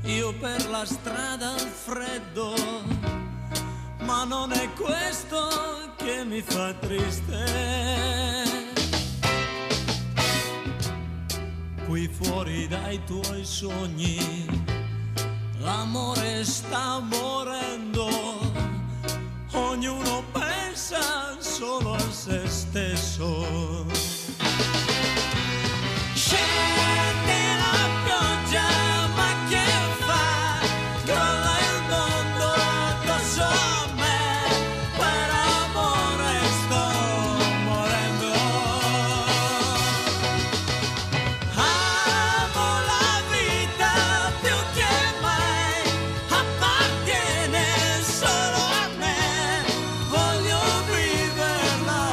io per la strada al freddo, ma non è questo che mi fa triste. Qui fuori dai tuoi sogni l'amore sta morendo, ognuno pensa solo a se stesso. Scende la pioggia, ma che fa? Crolla il mondo addosso a me, per amore sto morendo. Amo la vita più che mai, appartiene solo a me, voglio viverla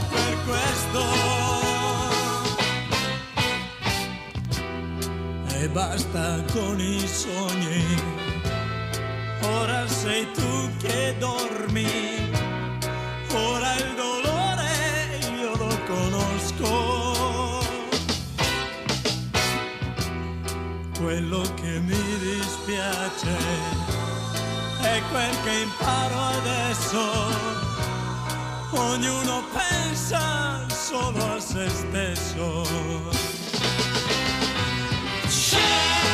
per questo. E basta con i sogni, ora sei tu che dormi, ora il dolore io lo conosco. Quello che mi dispiace è quel che imparo adesso, ognuno pensa solo a se stesso. Scende